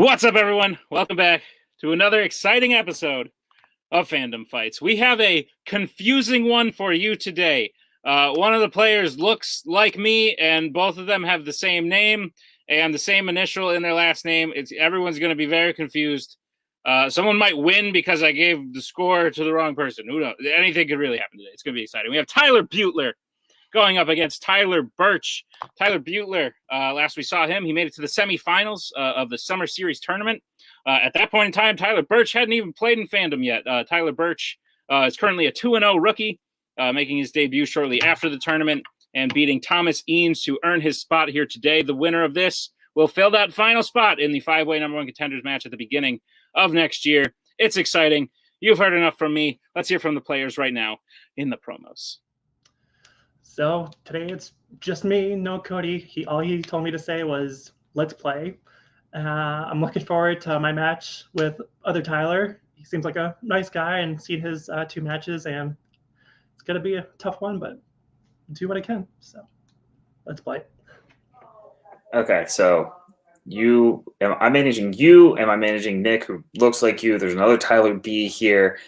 What's up, everyone? Welcome back to another exciting episode of Fandom Fights. We have a confusing one for you today. One of the players looks like me, and both of them have the same name and the same initial in their last name. Everyone's going to be very confused. Someone might win because I gave the score to the wrong person. Who knows? Anything could really happen today. It's going to be exciting. We have Tyler Beutler going up against Tyler Burch. Tyler Beutler, last we saw him, he made it to the semifinals of the Summer Series tournament. At that point in time, Tyler Burch hadn't even played in Fandom yet. Tyler Burch is currently a 2-0 rookie, making his debut shortly after the tournament and beating Thomas Eanes to earn his spot here today. The winner of this will fill that final spot in the five-way number one contenders match at the beginning of next year. It's exciting. You've heard enough from me. Let's hear from the players right now in the promos. So today it's just me, no Cody. All he told me to say was, let's play. I'm looking forward to my match with other Tyler. He seems like a nice guy and seen his two matches, and it's going to be a tough one, but I'll do what I can. So let's play. Okay, so am I managing you? Am I managing Nick, who looks like you? There's another Tyler B here.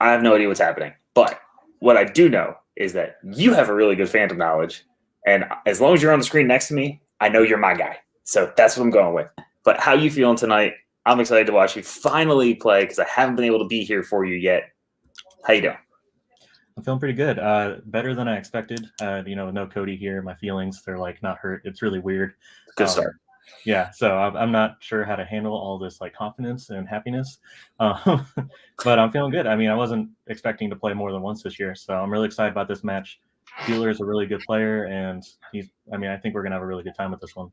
I have no idea what's happening, but what I do know is that you have a really good Fandom knowledge, and as long as you're on the screen next to me, I know you're my guy. So that's what I'm going with. But how you feeling tonight? I'm excited to watch you finally play because I haven't been able to be here for you yet. How you doing? I'm feeling pretty good. Better than I expected. No Cody here. My feelings, they're like not hurt. It's really weird. Good start. Yeah, so I'm not sure how to handle all this like confidence and happiness, but I'm feeling good. I mean, I wasn't expecting to play more than once this year, so I'm really excited about this match. Beutler is a really good player, and I think we're gonna have a really good time with this one.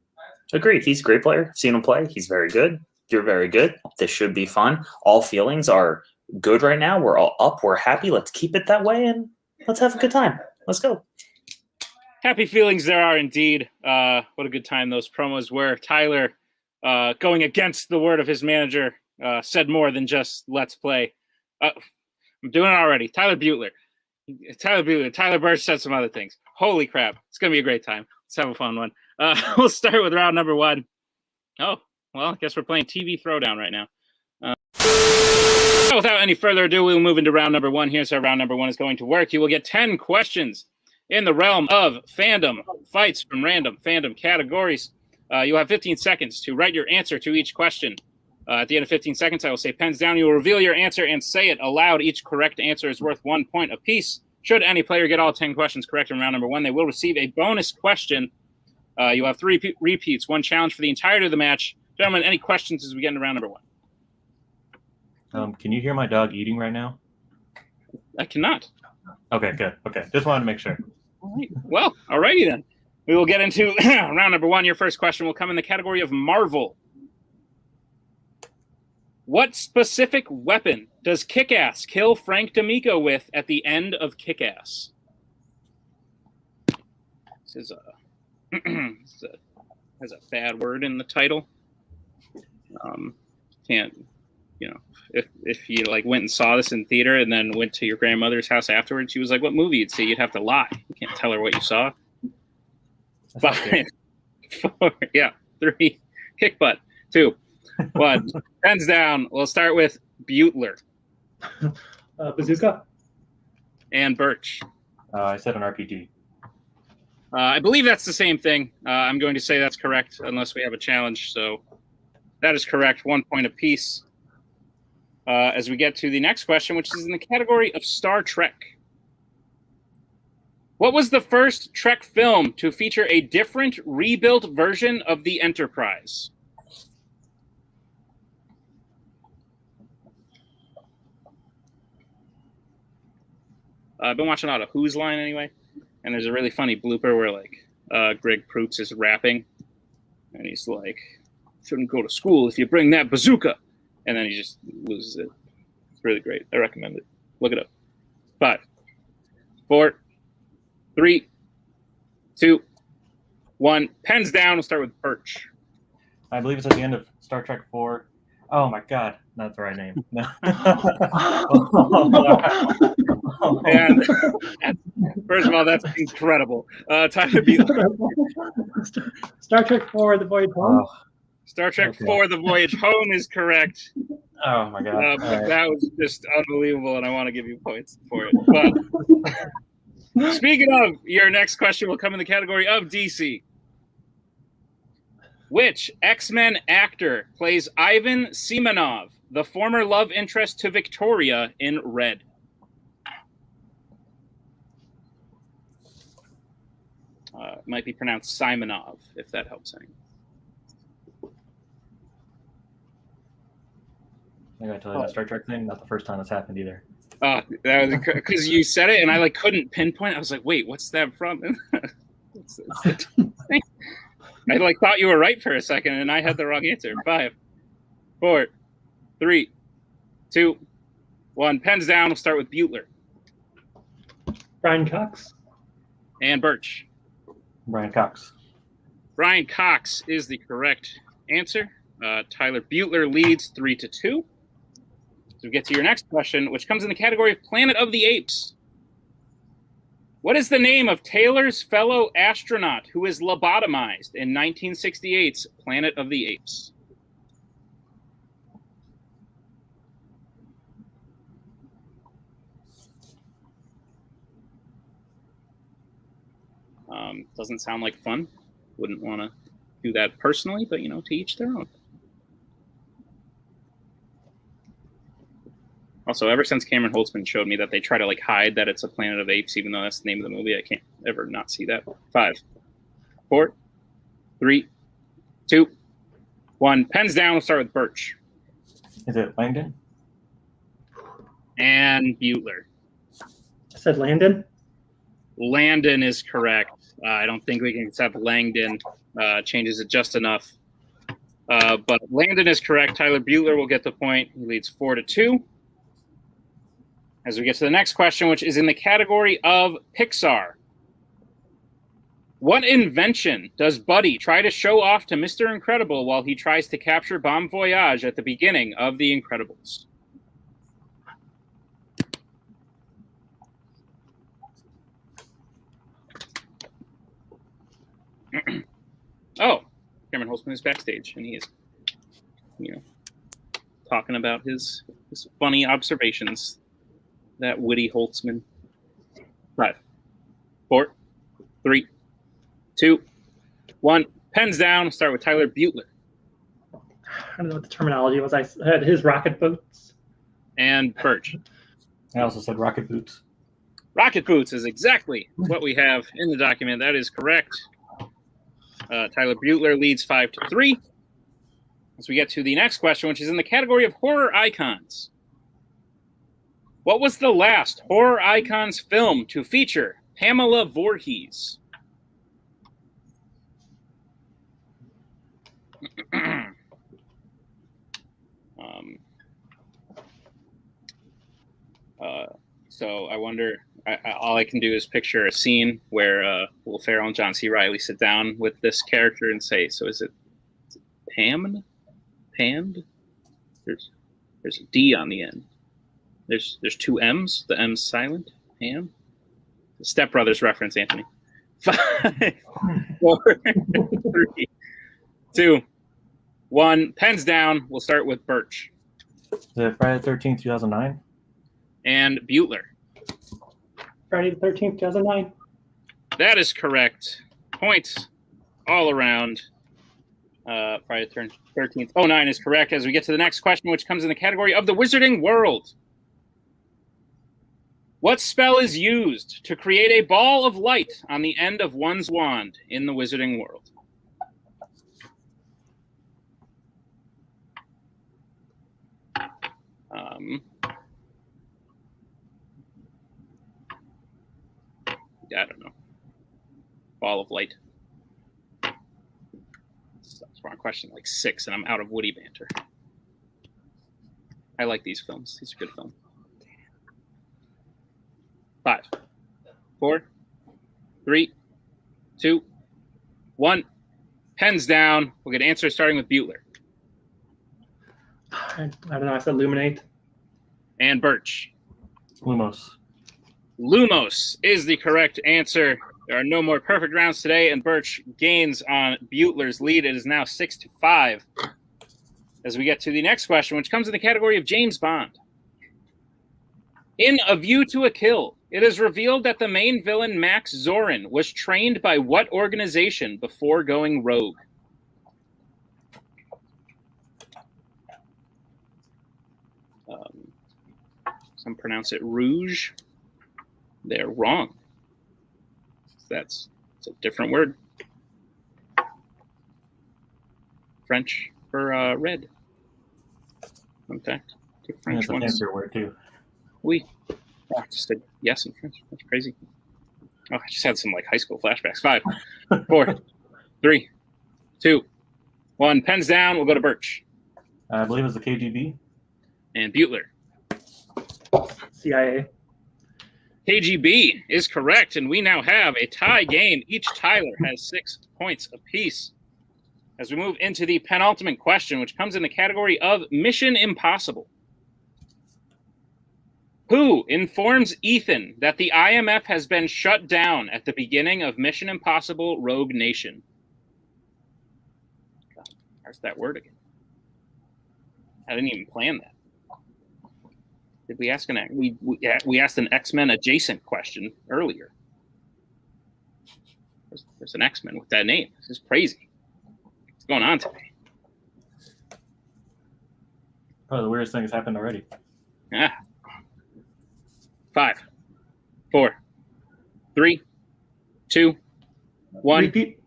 Agreed. He's a great player. I've seen him play. He's very good. You're very good. This should be fun. All feelings are good right now. We're all up. We're happy. Let's keep it that way, and let's have a good time. Let's go. Happy feelings there are indeed. What a good time those promos were. Tyler, going against the word of his manager, said more than just let's play. I'm doing it already. Tyler Beutler. Tyler Burch said some other things. Holy crap. It's going to be a great time. Let's have a fun one. We'll start with round number one. Oh, well, I guess we're playing TV Throwdown right now. Without any further ado, we'll move into round number one. Here's how round number one is going to work. You will get 10 questions in the realm of Fandom fights from random Fandom categories. You'll have 15 seconds to write your answer to each question. At the end of 15 seconds, I will say pens down. You will reveal your answer and say it aloud. Each correct answer is worth 1 point apiece. Should any player get all 10 questions correct in round number one, they will receive a bonus question. You'll have 3 repeats, 1 challenge for the entirety of the match. Gentlemen, any questions as we get into round number one? Can you hear my dog eating right now? I cannot. Okay, good. Okay, just wanted to make sure. All right. Well, alrighty then. We will get into round number one. Your first question will come in the category of Marvel. What specific weapon does Kick-Ass kill Frank D'Amico with at the end of Kick-Ass? This has a bad word in the title. If you like went and saw this in theater and then went to your grandmother's house afterwards, she was like, "What movie?" You'd say you'd have to lie. You can't tell her what you saw. 5, 4, 3, kick butt. 2, 1. Pens down. We'll start with Beutler. Bazooka. And Burch. I said an RPG. I believe that's the same thing. I'm going to say that's correct unless we have a challenge. So that is correct. 1 point apiece. As we get to the next question, which is in the category of Star Trek. What was the first Trek film to feature a different rebuilt version of the Enterprise? I've been watching a lot of Who's Line anyway, and there's a really funny blooper where Greg Proops is rapping, and he's like, "Shouldn't go to school if you bring that bazooka," and then he just loses it. It's really great. I recommend it. Look it up. 5, 4, 3, 2, 1. Pens down. We'll start with Burch. I believe it's at the end of Star Trek 4. Oh my God, not the right name. No. And first of all, that's incredible. Tyler Beutler. Star Trek 4: The Voyage Home. Star Trek Okay. 4: The Voyage Home is correct. Oh my god! All But right. that was just unbelievable, and I want to give you points for it. But speaking of, your next question will come in the category of DC. Which X-Men actor plays Ivan Semenov, the former love interest to Victoria in Red? It might be pronounced Simonov, if that helps any. I gotta tell you, that Star Trek thing, not the first time that's happened either. That was because you said it, and I couldn't pinpoint. I was like, "Wait, what's that from?" I thought you were right for a second, and I had the wrong answer. 5, 4, 3, 2, 1. Pens down. We'll start with Beutler Brian Cox. and Burch. Brian Cox. Brian Cox is the correct answer. Tyler Beutler leads 3-2. So we get to your next question, which comes in the category of Planet of the Apes. What is the name of Taylor's fellow astronaut who was lobotomized in 1968's Planet of the Apes? Doesn't sound like fun. Wouldn't want to do that personally, but, to each their own. Also, ever since Cameron Holtzman showed me that they try to hide that it's a Planet of Apes, even though that's the name of the movie, I can't ever not see that. 5, 4, 3, 2, 1. Pens down. We'll start with Burch Is it Langdon? and Beutler. I said Landon. Landon is correct. I don't think we can accept Langdon. Changes it just enough. But Landon is correct. Tyler Beutler will get the point. He leads 4-2. As we get to the next question, which is in the category of Pixar. What invention does Buddy try to show off to Mr. Incredible while he tries to capture Bon Voyage at the beginning of The Incredibles? Oh, Cameron Holtzman is backstage, and he is, talking about his funny observations. That witty Holtzman. 5, 4, 3, 2, 1. Pens down. Start with Tyler Beutler I don't know what the terminology was. I said his rocket boots. and Burch. I also said rocket boots. Rocket boots is exactly what we have in the document. That is correct. Tyler Beutler leads 5-3. As we get to the next question, which is in the category of horror icons. What was the last horror icons film to feature Pamela Voorhees? So I wonder, all I can do is picture a scene where Will Ferrell and John C. Reilly sit down with this character and say, so is it Pammed? Pammed? There's a D on the end. There's 2 M's. The M's silent. Pam? The Step Brothers reference, Anthony. 5, 4, 3, 2, 1. Pens down. We'll start with Burch Is it Friday the 13th, 2009? and Beutler. Friday the 13th, 2009. That is correct. Points all around. Friday the 13th. 09 is correct. As we get to the next question, which comes in the category of the Wizarding World. What spell is used to create a ball of light on the end of one's wand in the Wizarding World? I don't know. Ball of light. That's wrong question. 6, and I'm out of witty banter. I like these films. These are good films. 5, 4, 3, 2, 1. Pens down. We'll get answers starting with Beutler I don't know. I said Luminate. and Burch. Lumos. Lumos is the correct answer, There are no more perfect rounds today, and Burch gains on Beutler's lead. It is now 6-5. As we get to the next question, which comes in the category of James Bond. In A View to a Kill, it is revealed that the main villain, Max Zorin, was trained by what organization before going rogue? Some pronounce it Rouge. They're wrong. It's a different word. French for red. In fact, two French That's a ones. fancier word too. Oui. Oh, I just said yes in French. That's crazy. Oh, I just had some like high school flashbacks. 5, 4, 3, 2, 1. Pens down. We'll go to Burch. I believe it's the KGB. And Beutler. CIA. KGB is correct, and we now have a tie game. Each Tyler has 6 points apiece. As we move into the penultimate question, which comes in the category of Mission Impossible. Who informs Ethan that the IMF has been shut down at the beginning of Mission Impossible Rogue Nation? God, there's that word again. I didn't even plan that. Did we ask we asked an X-Men adjacent question earlier? There's an X-Men with that name. This is crazy. What's going on today? Probably the weirdest thing has happened already. Yeah. 5, 4, 3, 2, 1. Repeat.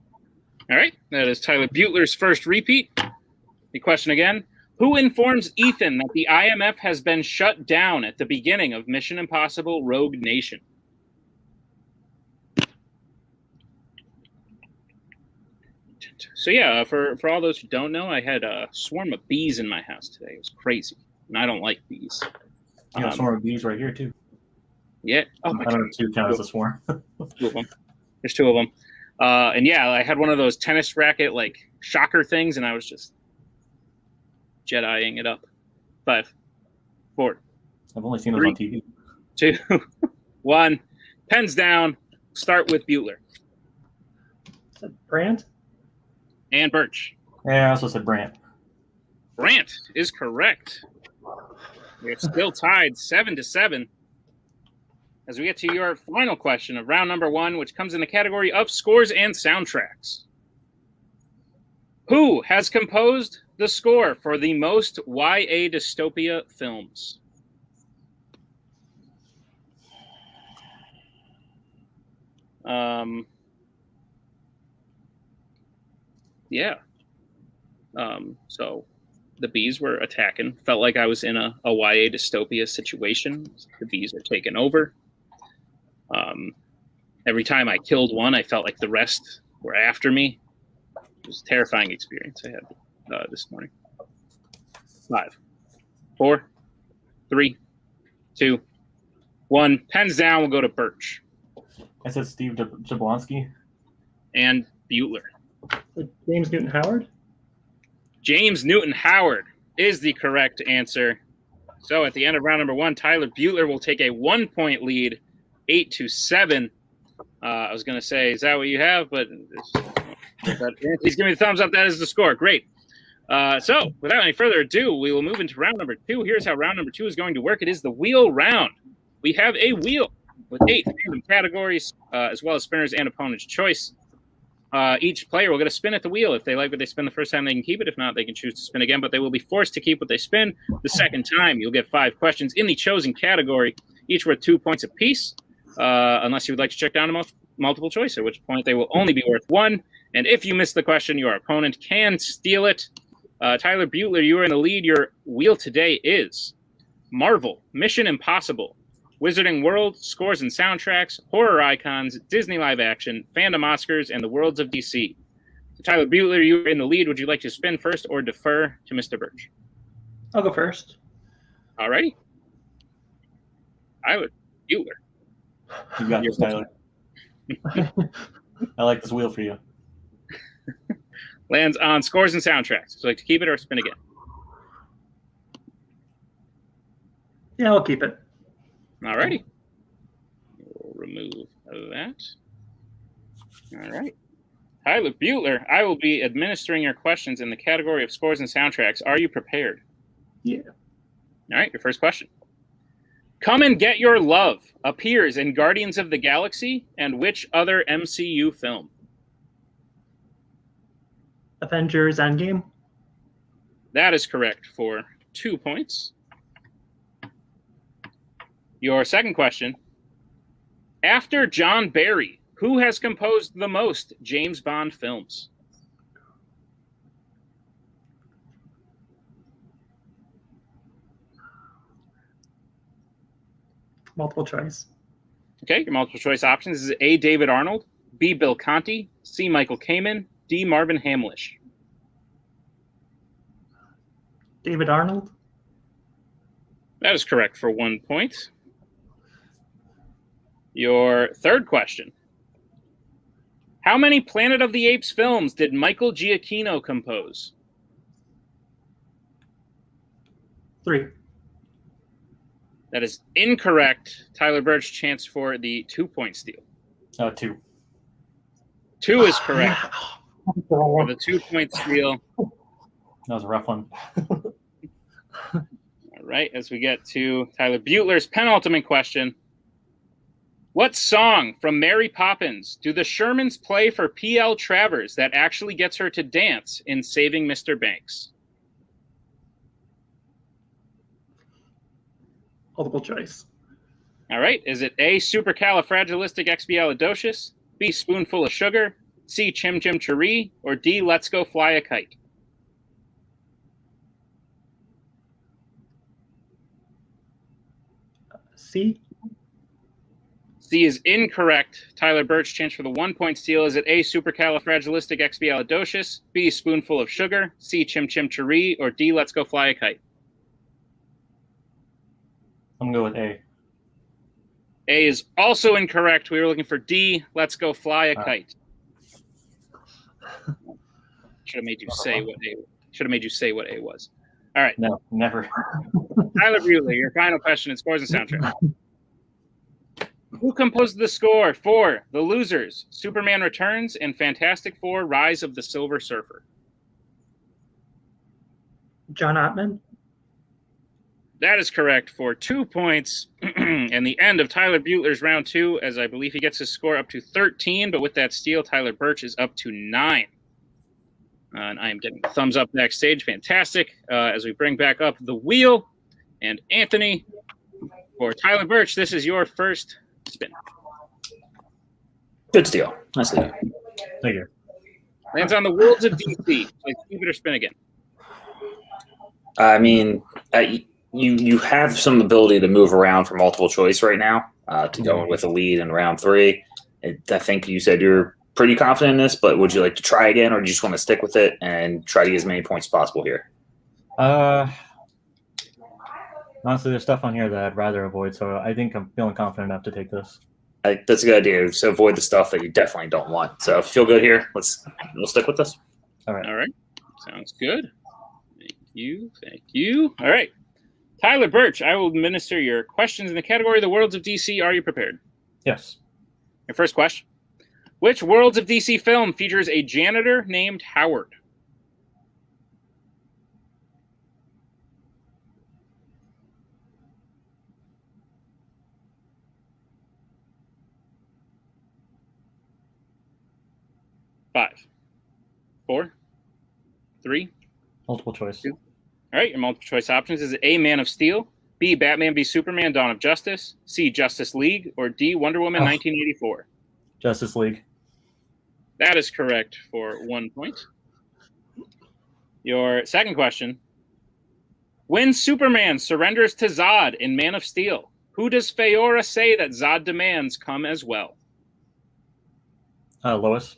All right. That is Tyler Beutler's first repeat. The question again. Who informs Ethan that the IMF has been shut down at the beginning of Mission Impossible Rogue Nation? So yeah, for all those who don't know, I had a swarm of bees in my house today. It was crazy, and I don't like bees. You got a swarm of bees right here too. Yeah. Oh my I don't God. know if 2 count as a swarm. 2 of them. There's 2 of them. And yeah, I had one of those tennis racket like shocker things, and I was just Jediing it up. 5, 4. I've only seen those 3, on TV. 2, 1. Pens down. Start with Beutler. Is that Brand? And Burch. Yeah, I also said Brant. Brant is correct. We're still tied 7-7. As we get to your final question of round number 1, which comes in the category of scores and soundtracks. Who has composed the score for the most YA dystopia films? Yeah. So the bees were attacking. Felt like I was in a YA dystopia situation. The bees are taking over. Every time I killed one, I felt like the rest were after me. It was a terrifying experience I had this morning. 5, 4, 3, 2, 1. Pens down. We'll go to Burch. I said Steve Jablonski. And Beutler. James Newton Howard. James Newton Howard is the correct answer. So at the end of round number 1, Tyler Beutler will take a 1-point lead, 8-7. I was going to say, is that what you have? But he's giving me the thumbs up. That is the score. Great. So without any further ado, we will move into round number 2. Here's how round number 2 is going to work. It is the wheel round. We have a wheel with 8 random categories, as well as spinners and opponent's choice. Each player will get a spin at the wheel. If they like what they spin the first time, they can keep it. If not, they can choose to spin again, but they will be forced to keep what they spin the second time. You'll get 5 questions in the chosen category, each worth 2 points apiece, unless you would like to check down a multiple choice, at which point they will only be worth 1. And if you miss the question, your opponent can steal it. Tyler Beutler, you are in the lead. Your wheel today is Marvel, Mission Impossible, Wizarding World, Scores and Soundtracks, Horror Icons, Disney Live Action, Fandom Oscars, and the Worlds of DC. So Tyler Beutler, you're in the lead. Would you like to spin first or defer to Mr. Burch? I'll go first. All righty. Tyler Beutler. You got this, Tyler. I like this wheel for you. Lands on Scores and Soundtracks. Would you like to keep it or spin again? Yeah, I'll keep it. All righty. We'll remove that. All right. Tyler Beutler, I will be administering your questions in the category of scores and soundtracks. Are you prepared? Yeah. All right, your first question. Come and Get Your Love appears in Guardians of the Galaxy and which other MCU film? Avengers Endgame. That is correct for 2 points. Your second question. After John Barry, who has composed the most James Bond films? Multiple choice. Okay, your multiple choice options is A, David Arnold, B, Bill Conti, C, Michael Kamen, D, Marvin Hamlish. David Arnold. That is correct for 1 point. Your third question. How many Planet of the Apes films did Michael Giacchino compose? 3. That is incorrect. Tyler Burch, chance for the 2-point steal. 2. 2 is correct for the 2-point steal. That was a rough one. All right, as we get to Tyler Beutler's penultimate question. What song from Mary Poppins do the Shermans play for P.L. Travers that actually gets her to dance in Saving Mr. Banks? Multiple choice. All right, is it A, Supercalifragilisticexpialidocious, B, Spoonful of Sugar, C, Chim Chim Cheree, or D, Let's Go Fly a Kite? C. C is incorrect. Tyler Burch, chance for the 1-point steal. Is it A, Supercalifragilisticexpialidocious, B, Spoonful of Sugar, C, Chim Chim Cheree, or D, Let's Go Fly a Kite? I'm going to go with A. A is also incorrect. We were looking for D, Let's Go Fly a Kite. Should have made you say what A. Should have made you say what A was. All right. No, never. Tyler Beutler, your final question in scores and soundtrack. Who composed the score for The Losers, Superman Returns, and Fantastic Four: Rise of the Silver Surfer? John Ottman. That is correct for 2 points. And the end of Tyler Beutler's round 2, as I believe he gets his score up to 13, but with that steal, Tyler Burch is up to 9. And I am getting a thumbs up backstage. Fantastic. As we bring back up the wheel. And Anthony, for Tyler Burch, this is your first spin. Good steal. Nice steal. Thank you. Lands on the Worlds of DC. Like, keep it or spin again. I mean, you have some ability to move around for multiple choice right now to go in with a lead in round 3. I think you said you're pretty confident in this, but would you like to try again, or do you just want to stick with it and try to get as many points as possible here? Honestly, there's stuff on here that I'd rather avoid, so I think I'm feeling confident enough to take this. That's a good idea. So avoid the stuff that you definitely don't want. So if you feel good here, we'll stick with this. All right. All right. Sounds good. Thank you. Thank you. All right. Tyler Burch, I will administer your questions in the category of the Worlds of DC. Are you prepared? Yes. Your first question. Which Worlds of DC film features a janitor named Howard? Five, 4, 3. Multiple choice. 2. All right, your multiple choice options is A, Man of Steel, B, Batman v Superman, Dawn of Justice, C, Justice League, or D, Wonder Woman 1984. Justice League. That is correct for 1 point. Your second question. When Superman surrenders to Zod in Man of Steel, who does Feora say that Zod demands come as well? Lois.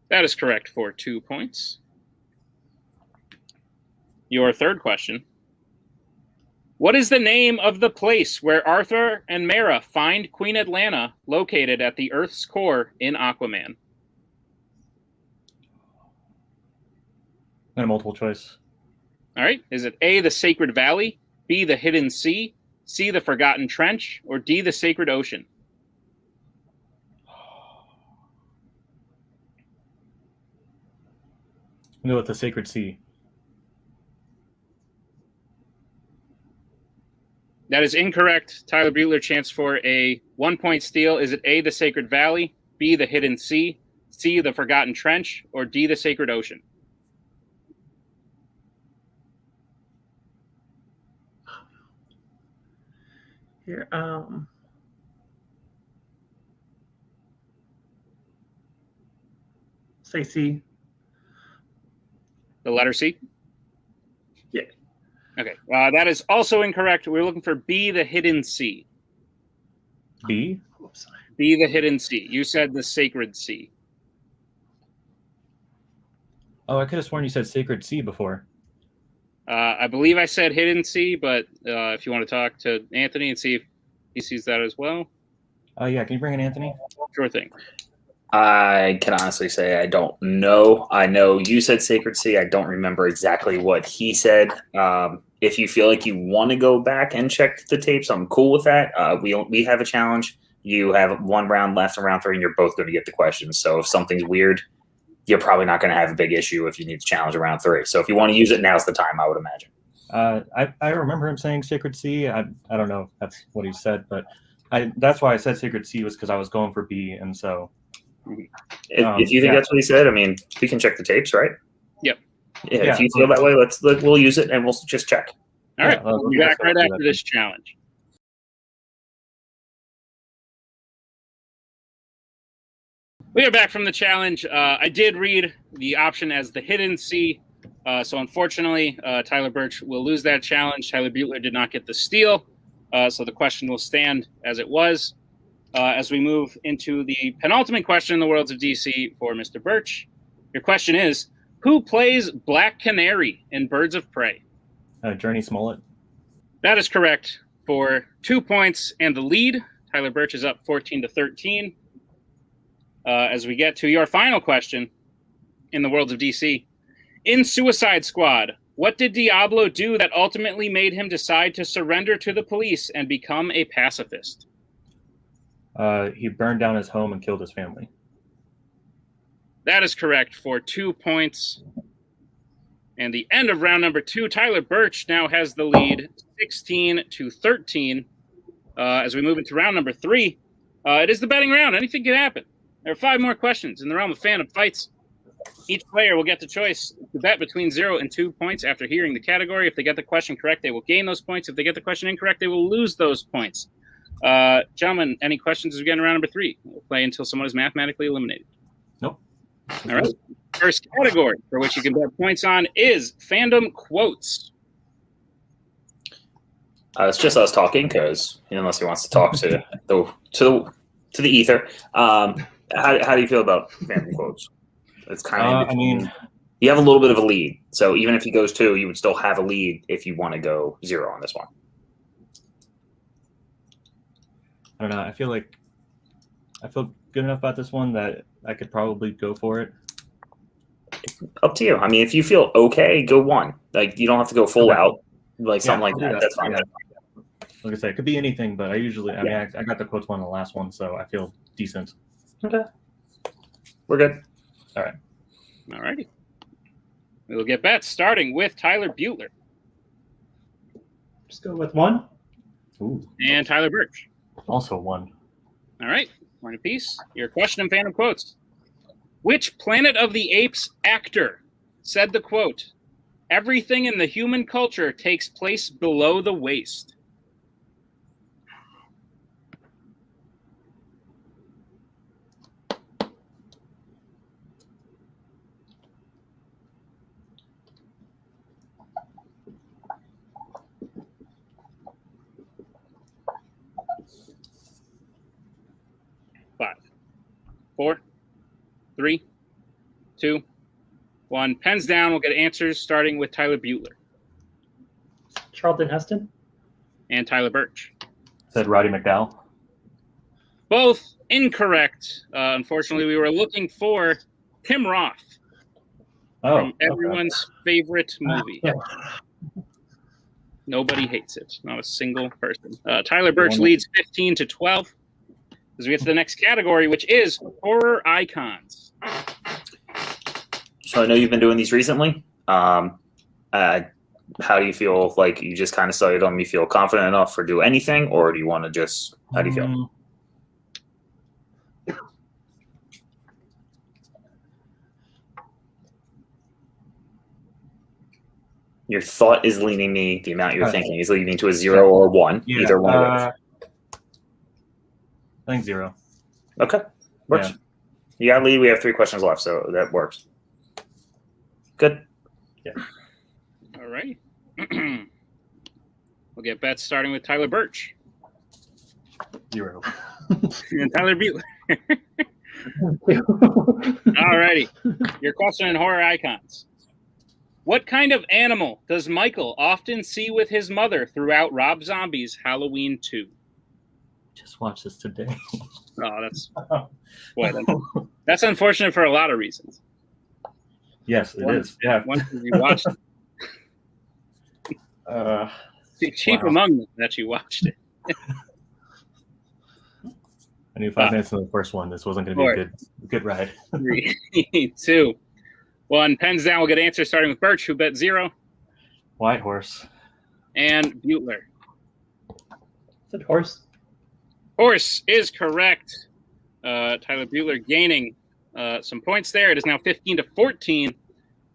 That is correct for 2 points. Your third question. What is the name of the place where Arthur and Mera find Queen Atlanna located at the Earth's core in Aquaman? And a multiple choice. All right. Is it A, the Sacred Valley, B, the Hidden Sea, C, the Forgotten Trench, or D, the Sacred Ocean? I'll go with the Sacred Sea. That is incorrect. Tyler Beutler chance for a 1-point steal. Is it A, the Sacred Valley, B, the Hidden Sea, C, the Forgotten Trench, or D, the Sacred Ocean? Here, say C. The letter C? Yeah. Okay. That is also incorrect. We're looking for B, the Hidden Sea. B? Oops. B, the Hidden Sea. You said the Sacred Sea. Oh, I could have sworn you said Sacred Sea before. I believe I said Hidden Sea, but if you want to talk to Anthony and see if he sees that as well. Yeah, can you bring in Anthony? Sure thing. I can honestly say I don't know. I know you said Sacred Sea. I don't remember exactly what he said. If you feel like you want to go back and check the tapes, I'm cool with that. We have a challenge. You have 1 round left in round 3, and you're both going to get the questions. So if something's weird, you're probably not going to have a big issue if you need to challenge in round 3. So if you want to use it, now's the time, I would imagine. I remember him saying Sacred Sea. I don't know if that's what he said, but that's why I said Sacred Sea was because I was going for B, and so. If you think that's what he said, I mean, we can check the tapes, right? Yep. Yeah, if you feel that way, we'll use it and we'll just check. All right. We'll be back right after this challenge. We are back from the challenge. I did read the option as the Hidden Sea. So unfortunately, Tyler Burch will lose that challenge. Tyler Beutler did not get the steal. So the question will stand as it was. As we move into the penultimate question in the Worlds of DC for Mr. Burch. Your question is, who plays Black Canary in Birds of Prey? Journey Smollett. That is correct for 2 points and the lead. Tyler Burch is up 14-13. As we get to your final question in the Worlds of DC. In Suicide Squad, what did Diablo do that ultimately made him decide to surrender to the police and become a pacifist? He burned down his home and killed his family. That is correct for 2 points. And the end of round number 2, Tyler Burch now has the lead, 16-13. As we move into round number 3, it is the betting round. Anything can happen. There are 5 more questions in the realm of Fandom Fights. Each player will get the choice to bet between 0 and 2 points after hearing the category. If they get the question correct, they will gain those points. If they get the question incorrect, they will lose those points. Gentlemen, any questions as we get in round number 3? We'll play until someone is mathematically eliminated. Nope. All right. First category for which you can bet points on is Fandom Quotes. It's just us talking because unless he wants to talk to the ether. How do you feel about Fandom Quotes? It's kind of. You have a little bit of a lead, so even if he goes 2, you would still have a lead if you want to go 0 on this one. I don't know. I feel good enough about this one that I could probably go for it. Up to you. I mean, if you feel okay, go 1. Like you don't have to go full out, like something like that. That's fine. Yeah. Like I said, it could be anything, but I got the quotes one in the last one, so I feel decent. Okay. We're good. All right. All righty. We will get bets starting with Tyler Beutler. Just go with 1. Ooh. And Tyler Burch. Also 1. All right. One apiece. Your question in Fandom Quotes. Which Planet of the Apes actor said the quote, "Everything in the human culture takes place below the waist"? Five, 4, 3, 2, 1. Pens down. We'll get answers starting with Tyler Beutler. Charlton Heston. And Tyler Burch. Said Roddy McDowell. Both incorrect. Unfortunately, we were looking for Tim Roth from everyone's favorite movie. Yeah. Nobody hates it. Not a single person. Tyler Burch leads 15-12. As we get to the next category, which is horror icons. So I know you've been doing these recently. How do you feel? Like you just kind of studied them? You feel confident enough to do anything, or do you want to just? How do you feel? Your thought is leaning me. The amount you're thinking is leaning to a 0 or 1. Yeah, either one of those. I think 0. Okay, works. Yeah. You got lead. We have 3 questions left, so that works. Good. Yeah. All right. We'll get bets starting with Tyler Burch. 0. And Tyler Beutler. All righty. Your question in horror icons. What kind of animal does Michael often see with his mother throughout Rob Zombie's Halloween 2? Just watched this today. Oh, that's unfortunate for a lot of reasons. Yes, it is. Yeah. Once you watched it. Chief among them that you watched it. I knew 5 minutes in the first one. This wasn't going to be a good ride. 3, 2, 1. Pens down. We'll get answers starting with Burch, who bet 0. White horse. And Beutler. Is it horse? Horse is correct. Tyler Beutler gaining some points there. It is now 15-14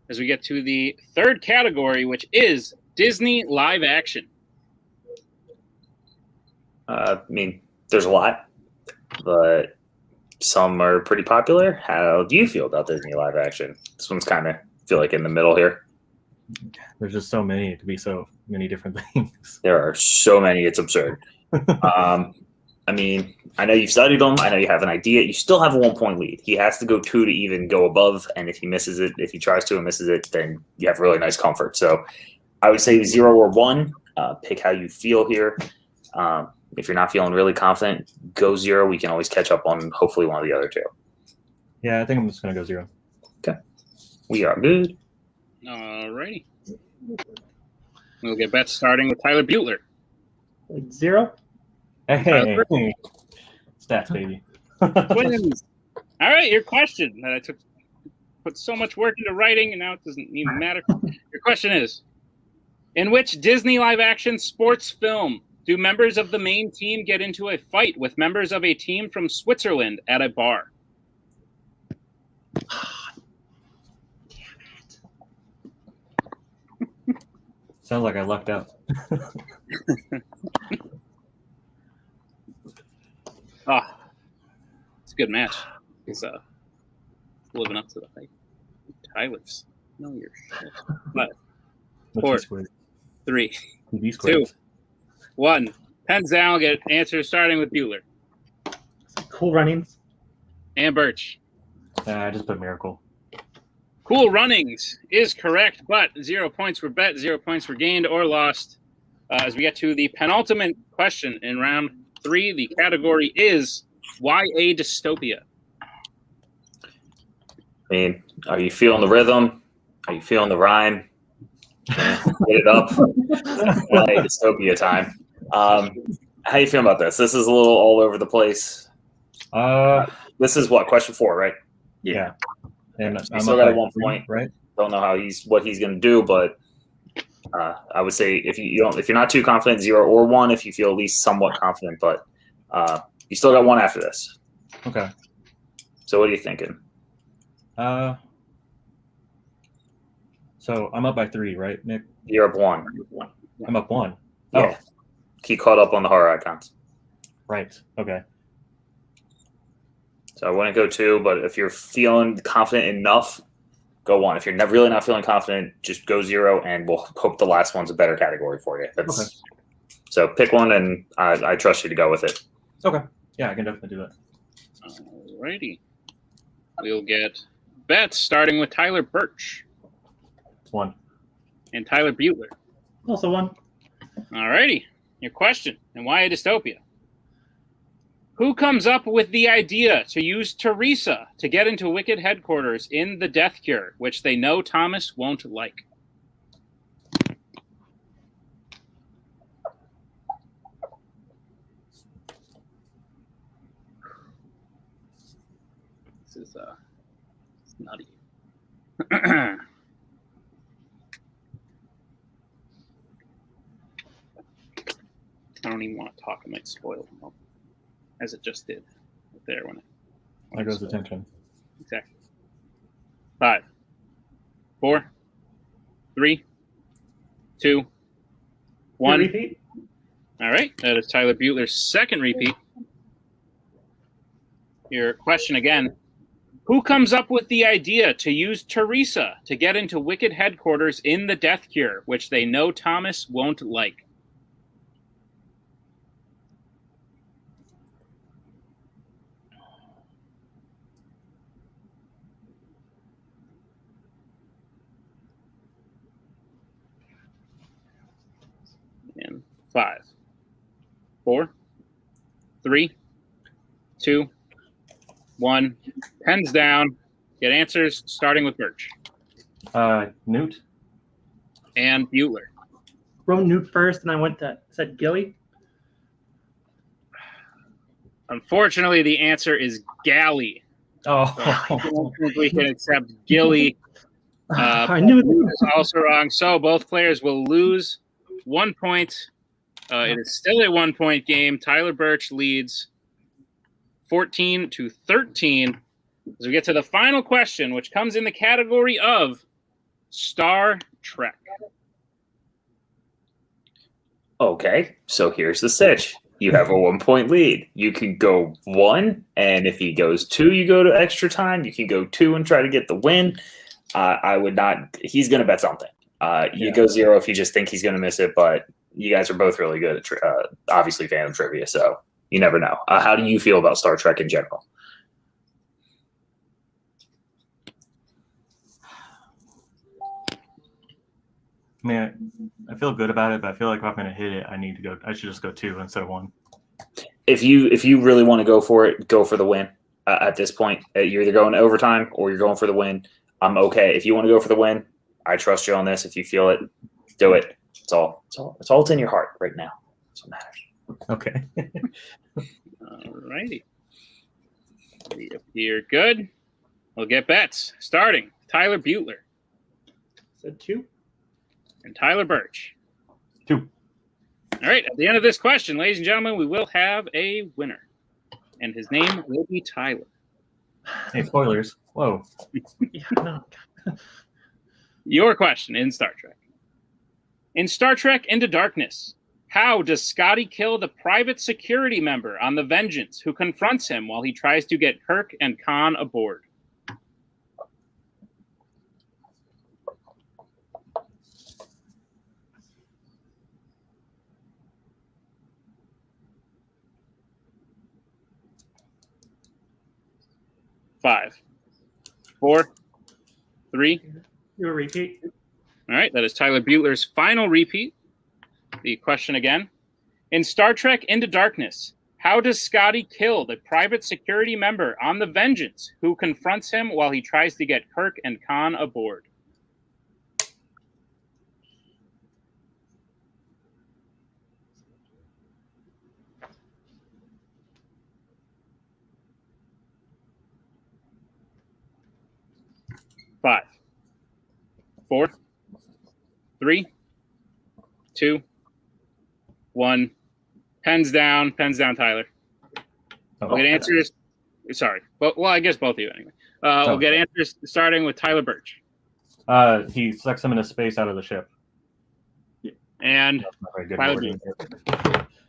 as we get to the third category, which is Disney live action. I mean, there's a lot, but some are pretty popular. How do you feel about Disney live action? This one's kind of feel like in the middle here. There's just so many. It could be so many different things. There are so many. It's absurd. I mean, I know you've studied them. I know you have an idea. You still have a 1-point lead. He has to go 2 to even go above. And if he misses it, if he tries to and misses it, then you have really nice comfort. So I would say 0 or 1. Pick how you feel here. If you're not feeling really confident, go 0. We can always catch up on hopefully one of the other 2. Yeah, I think I'm just going to go 0. Okay. We are good. All righty. We'll get bets starting with Tyler Beutler. 0. Hey. Stats, baby. Twins. All right, your question that I put so much work into writing, and now it doesn't even matter. Your question is, in which Disney live-action sports film do members of the main team get into a fight with members of a team from Switzerland at a bar? Sounds like I lucked out. It's a good match. It's living up to the hype. Tyler's. No, you're shit. 5, 4, 3, 2, 1. Pens down. Get answers starting with Beutler. Cool Runnings. And Burch. I just put Miracle. Cool Runnings is correct, but 0 points were bet, 0 points were gained or lost. As we get to the penultimate question in round 3, the category is YA dystopia. I mean, are you feeling the rhythm? Are you feeling the rhyme? Get it up. YA dystopia time. How you feeling about this? This is a little all over the place. This is what, question 4, right? Yeah. And you still got a 1 point, right? Don't know what he's going to do, but I would say if you're not too confident, 0 or 1. If you feel at least somewhat confident, but you still got 1 after this. Okay. So what are you thinking? So I'm up by 3, right, Nick? You're up 1. I'm up 1. Yeah. Oh. He caught up on the horror icons. Right. Okay. So I wouldn't go 2, but if you're feeling confident enough, go 1. If you're really not feeling confident, just go 0, and we'll hope the last one's a better category for you. Okay. So pick one, and I trust you to go with it. Okay. Yeah, I can definitely do that. All righty. We'll get bets starting with Tyler Burch. 1. And Tyler Beutler. Also 1. All righty. Your question, and why a dystopia? Who comes up with the idea to use Teresa to get into Wicked headquarters in The Death Cure, which they know Thomas won't like? This is it's nutty. I don't even want to talk. I might spoil the moment, as it just did right there when There goes the tension. Exactly. 5, 4, 3, 2, 1. Repeat. All right. That is Tyler Beutler's second repeat. Your question again. Who comes up with the idea to use Teresa to get into Wicked headquarters in the Death Cure, which they know Thomas won't like? In 5, 4, 3, 2, 1. Pens down. Get answers starting with Burch Newt. and Beutler. Wrote Newt first, and I said Gilly. Unfortunately, the answer is Galley. Oh, I don't think we can accept Gilly. I knew Newt it. is also wrong. So both players will lose 1 point. It is still a 1-point game. Tyler Burch leads 14-13 as we get to the final question, which comes in the category of Star Trek. Okay, so here's the sitch. You have a 1-point lead. You can go 1, and if he goes 2, you go to extra time. You can go 2 and try to get the win. I would not. He's going to bet something. You go 0 if you just think he's going to miss it, but you guys are both really good at obviously Fandom trivia, so you never know. How do you feel about Star Trek in general? man, I feel good about it, but I feel like if I'm going to hit it, I should just go 2 instead of 1. If you really want to go for it, go for the win. At this point, you're either going to overtime or you're going for the win. I'm okay. If you want to go for the win, I trust you on this. If you feel it, do it. It's all it's in your heart right now. That's what matters. Okay. All righty. We appear good. We'll get bets. Starting, Tyler Beutler Said 2. and Tyler Burch. 2. All right. At the end of this question, ladies and gentlemen, we will have a winner. And his name will be Tyler. Hey, spoilers. Whoa. Yeah, no. Your question in Star Trek. In Star Trek Into Darkness, how does Scotty kill the private security member on the Vengeance who confronts him while he tries to get Kirk and Khan aboard? Five, 4, 3. You a repeat. All right, that is Tyler Beutler's final repeat. The question again. In Star Trek Into Darkness, how does Scotty kill the private security member on the Vengeance who confronts him while he tries to get Kirk and Khan aboard? Five, 4, 3, 2, 1. Pens down, Tyler. We'll get answers. Sorry. Well, I guess both of you anyway. We'll get answers starting with Tyler Burch. He sucks him into space out of the ship. And That's not very good Tyler wording.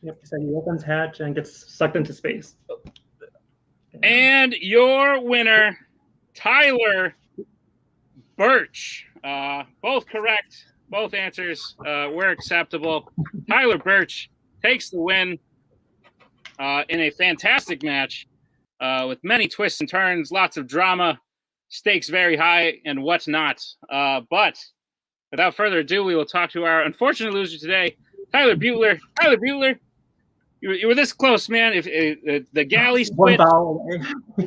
Yep, he said he opens hatch and gets sucked into space. And your winner, Tyler Burch. Both correct. Both answers were acceptable. Tyler Burch takes the win in a fantastic match with many twists and turns, lots of drama, stakes very high, and whatnot. But without further ado, we will talk to our unfortunate loser today, Tyler Beutler. Tyler Beutler, you were this close, man. If the galley One split, foul away.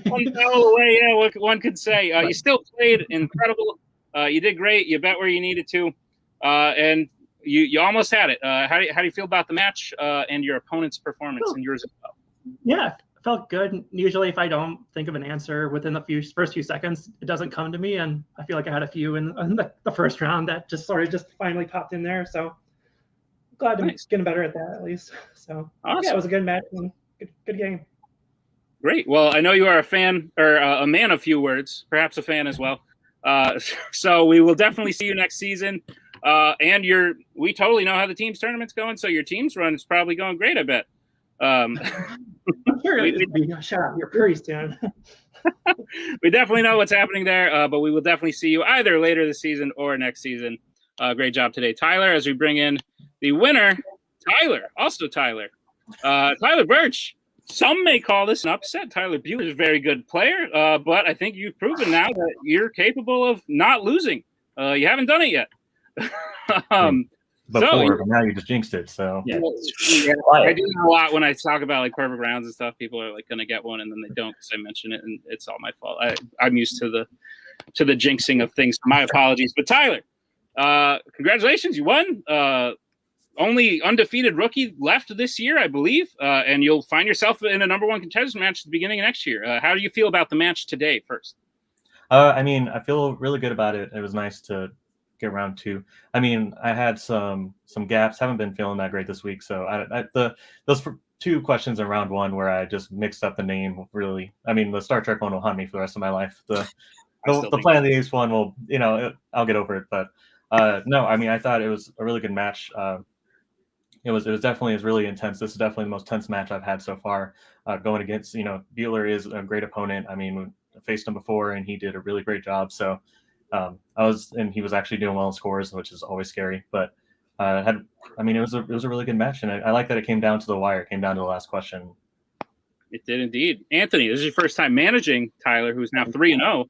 one foul away, yeah, what one could say. You still played incredible. You did great. You bet where you needed to, and you almost had it. How do you feel about the match and your opponent's performance and yours as well? Yeah, felt good. Usually, if I don't think of an answer within the first few seconds, it doesn't come to me, and I feel like I had a few in the first round that just finally popped in there. So glad to getting better at that at least. So awesome. Yeah, it was a good match and good game. Great. Well, I know you are a fan or a man of few words, perhaps a fan as well. So we will definitely see you next season. And we totally know how the team's tournament's going, so your team's run is probably going great, I bet. I'm sure it'll be a shout out here pretty soon. We definitely know what's happening there, but we will definitely see you either later this season or next season. Great job today, Tyler, as we bring in the winner, Tyler. Tyler Burch. Some may call this an upset. Tyler Beutler is a very good player, but I think you've proven now that you're capable of not losing. You haven't done it yet. But now you just jinxed it. So yeah, I do that a lot when I talk about like perfect rounds and stuff. People are like going to get one, and then they don't because I mention it, and it's all my fault. I'm used to the jinxing of things. So my apologies. But Tyler, congratulations, you won. Only undefeated rookie left this year, I believe, and you'll find yourself in a number one contenders match at the beginning of next year. How do you feel about the match today first? I mean, I feel really good about it. It was nice to get round 2. I mean, I had some gaps. Haven't been feeling that great this week. So those 2 questions in round 1 where I just mixed up the name really. I mean, the Star Trek one will haunt me for the rest of my life. The Planet of the Apes one will, I'll get over it. But no, I mean, I thought it was a really good match. It was really intense. This is definitely the most tense match I've had so far. Going against, Beutler is a great opponent. I mean, I faced him before and he did a really great job. So he was actually doing well in scores, which is always scary. But it was a really good match, and I like that it came down to the wire. It came down to the last question. It did indeed. Anthony, this is your first time managing Tyler, who's now 3-0.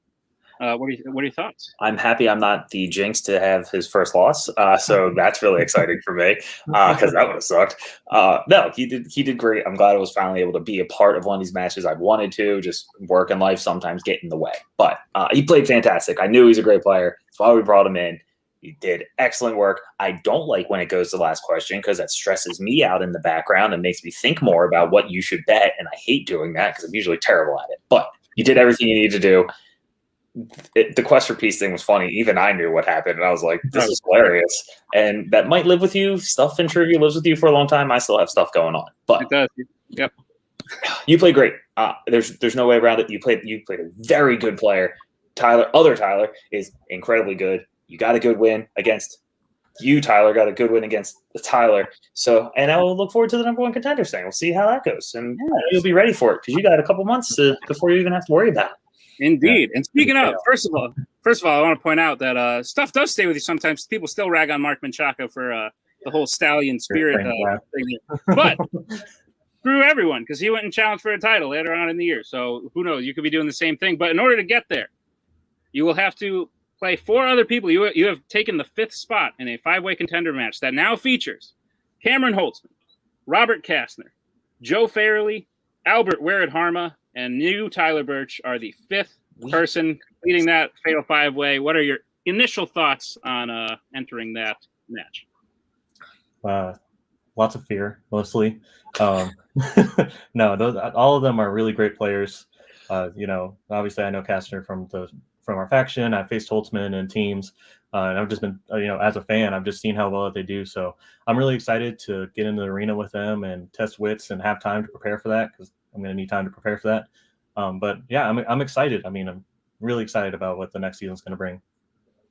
What are your thoughts? I'm happy I'm not the jinx to have his first loss, so that's really exciting for me because that would have sucked. No, he did great. I'm glad I was finally able to be a part of one of these matches I've wanted to. Just work and life sometimes get in the way, but he played fantastic. I knew he's a great player. That's why we brought him in. He did excellent work. I don't like when it goes to the last question because that stresses me out in the background and makes me think more about what you should bet, and I hate doing that because I'm usually terrible at it. But you did everything you needed to do. The Quest for Peace thing was funny. Even I knew what happened, and I was like, this is hilarious. And that might live with you. Stuff in trivia lives with you for a long time. I still have stuff going on. But it does. Yep. You played great. There's no way around it. You played a very good player. Other Tyler is incredibly good. You got a good win against you, Tyler. Got a good win against Tyler. So, and I will look forward to the number one contenders thing. We'll see how that goes. And you'll be ready for it because you got a couple months before you even have to worry about it. Indeed. And speaking of, first of all, I want to point out that stuff does stay with you sometimes. People still rag on Mark Menchaca for the whole stallion spirit thing. But screw everyone, because he went and challenged for a title later on in the year. So who knows? You could be doing the same thing. But in order to get there, you will have to play 4 other people. You have taken the 5th spot in a 5-way contender match that now features Cameron Holtzman, Robert Kastner, Joe Farrelly, Albert Werid-Harma, and you, Tyler Burch, are the 5th person completing that fatal 5-way. What are your initial thoughts on entering that match? Lots of fear, mostly. No, all of them are really great players. Obviously I know Kastner from our faction. I faced Holtzman in teams, and I've just been, as a fan, I've just seen how well they do. So I'm really excited to get into the arena with them and test wits and have time to prepare for that because I'm going to need time to prepare for that. But yeah, I'm excited. I mean, I'm really excited about what the next season's going to bring.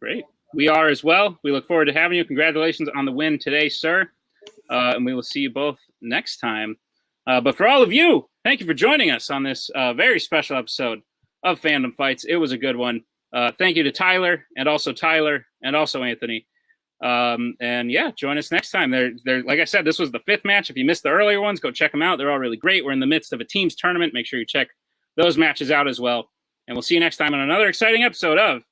Great. We are as well. We look forward to having you. Congratulations on the win today, sir. And we will see you both next time. But for all of you, thank you for joining us on this very special episode of Fandom Fights. It was a good one. Thank you to Tyler and also Anthony. And yeah, join us next time. They're like I said, this was the 5th match. If you missed the earlier ones, go check them out. They're all really great. We're in the midst of a teams tournament. Make sure you check those matches out as well. And we'll see you next time on another exciting episode of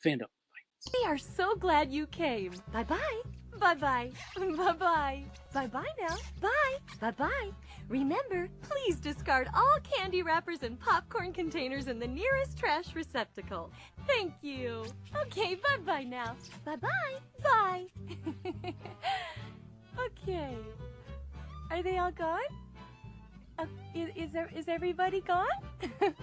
Fandom Fights. We are so glad you came. Bye-bye. Bye-bye. Bye-bye. Bye-bye now. Bye. Bye-bye. Remember, please discard all candy wrappers and popcorn containers in the nearest trash receptacle. Thank you. Okay, bye-bye now. Bye-bye. Bye. Okay. Are they all gone? Is everybody gone?